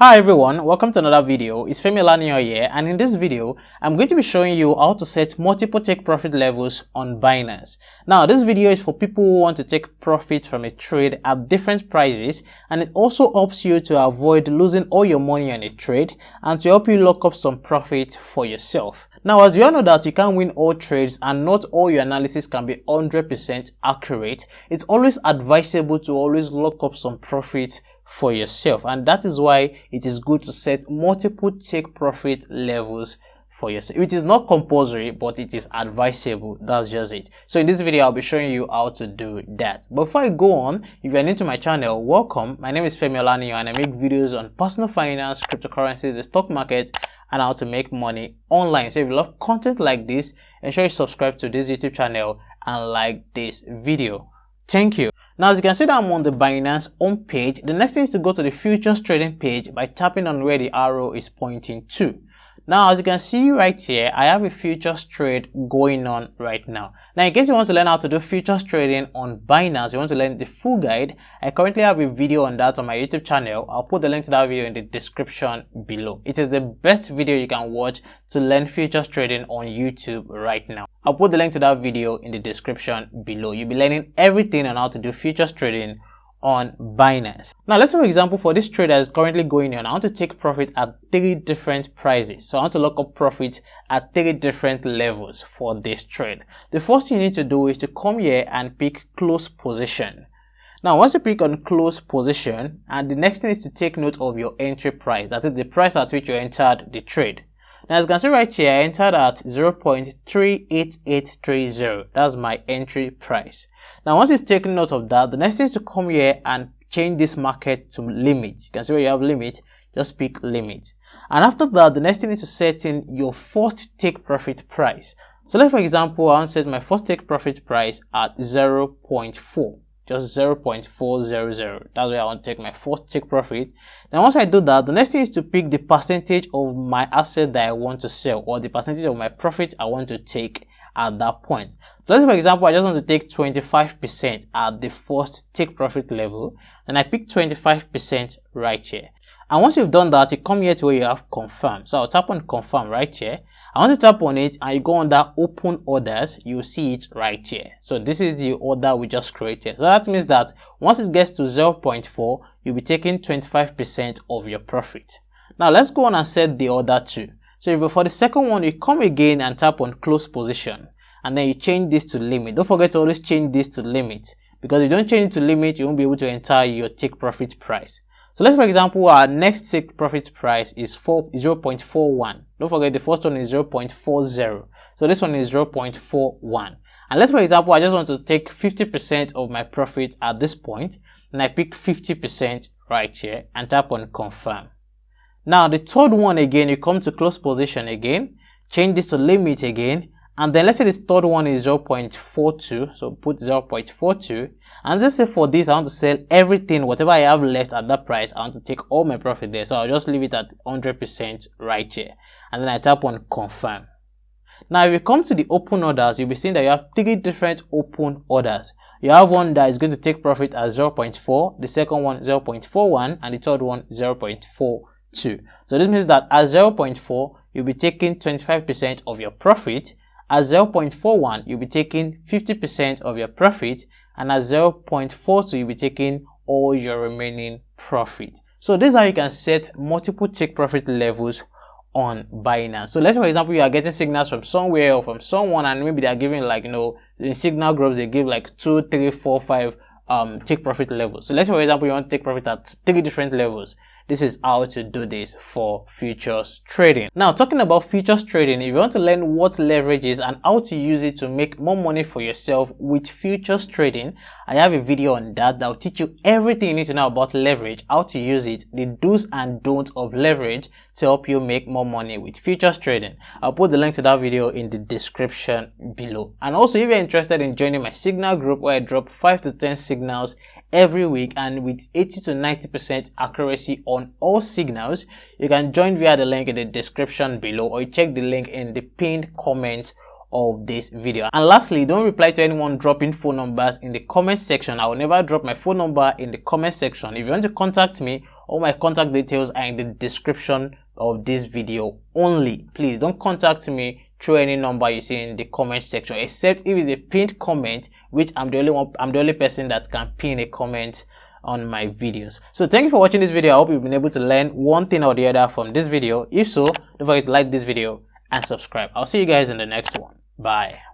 Hi everyone, welcome to another video. It's Femi Olaniyan here, and in this video, I'm going to be showing you how to set multiple take profit levels on Binance. Now, this video is for people who want to take profit from a trade at different prices, and it also helps you to avoid losing all your money on a trade and to help you lock up some profit for yourself. Now, as you all know that you can't win all trades and not all your analysis can be 100% accurate, it's always advisable to always lock up some profit for yourself, and that is why it is good to set multiple take profit levels for yourself. It is not compulsory, but it is advisable. That's just it. So in this video, I'll be showing you how to do that. But before I go on, if you're new to my channel, welcome. My name is Femi Olaniyan, and I make videos on personal finance, cryptocurrencies, the stock market, and how to make money online. So if you love content like this, ensure you subscribe to this YouTube channel and like this video. Thank you. Now, as you can see that I'm on the Binance home page, the next thing is to go to the futures trading page by tapping on where the arrow is pointing to. Now, as you can see right here, I have a futures trade going on right now. Now, in case you want to learn how to do futures trading on Binance, you want to learn the full guide, I currently have a video on that on my YouTube channel. I'll put the link to that video in the description below. It is the best video you can watch to learn futures trading on YouTube right now. I'll put the link to that video in the description below. You'll be learning everything on how to do futures trading on Binance. Now, let's say for example, for this trade that is currently going on, I want to take profit at 3 different prices. So I want to lock up profit at 3 different levels for this trade. The first thing you need to do is to come here and pick close position. Now, once you pick on close position, and the next thing is to take note of your entry price. That is the price at which you entered the trade. Now, as you can see right here, I entered at 0.38830. That's my entry price. Now, once you've taken note of that, the next thing is to come here and change this market to limit. You can see where you have limit, just pick limit. And after that, the next thing is to set in your first take profit price. So let's, for example, I want to set my first take profit price at 0.4. Just 0.400. That's where I want to take my first take profit. Now, once I do that, the next thing is to pick the percentage of my asset that I want to sell, or the percentage of my profit I want to take at that point. So let's say, for example, I just want to take 25% at the first take profit level, and I pick 25% right here. And once you've done that, you come here to where you have confirm. So I'll tap on confirm right here. I want to tap on it, and you go under open orders. You'll see it right here. So this is the order we just created. So that means that once it gets to 0.4, you'll be taking 25% of your profit. Now let's go on and set the order too. So for the second one, you come again and tap on close position, and then you change this to limit. Don't forget to always change this to limit, because if you don't change it to limit, you won't be able to enter your take profit price. So let's, for example, our next take profit price is 0.41. Don't forget the first one is 0.40. So this one is 0.41. And let's, for example, I just want to take 50% of my profit at this point, and I pick 50% right here and tap on confirm. Now, the third one again, you come to close position again, change this to limit again, and then let's say this third one is 0.42, so put 0.42, and let's say for this, I want to sell everything, whatever I have left at that price, I want to take all my profit there, so I'll just leave it at 100% right here, and then I tap on confirm. Now, if you come to the open orders, you'll be seeing that you have 3 different open orders. You have one that is going to take profit at 0.4, the second one 0.41, and the third one 0.42. So this means that at 0.4, you'll be taking 25% of your profit. At 0.41, you'll be taking 50% of your profit. And at 0.42, you'll be taking all your remaining profit. So this is how you can set multiple take profit levels on Binance. So let's say, for example, you are getting signals from somewhere or from someone, and maybe they are giving, like, you know, in signal groups, they give like 2, 3, 4, 5 take profit levels. So let's say, for example, you want to take profit at 3 different levels. This is how to do this for futures trading. Now, talking about futures trading, if you want to learn what leverage is and how to use it to make more money for yourself with futures trading, I have a video on that will teach you everything you need to know about leverage, how to use it, the do's and don'ts of leverage to help you make more money with futures trading. I'll put the link to that video in the description below. And also, if you're interested in joining my signal group, where I drop 5 to 10 signals every week and with 80 to 90% accuracy on all signals, you can join via the link in the description below, or you check the link in the pinned comment of this video. And lastly, don't reply to anyone dropping phone numbers in the comment section. I will never drop my phone number in the comment section. If you want to contact me All my contact details are in the description of this video only. Please don't contact me through any number you see in the comment section, except if it's a pinned comment, which I'm the only person that can pin a comment on my videos. So thank you for watching this video. I hope you've been able to learn one thing or the other from this video. If so, don't forget to like this video and subscribe. I'll see you guys in the next one. Bye.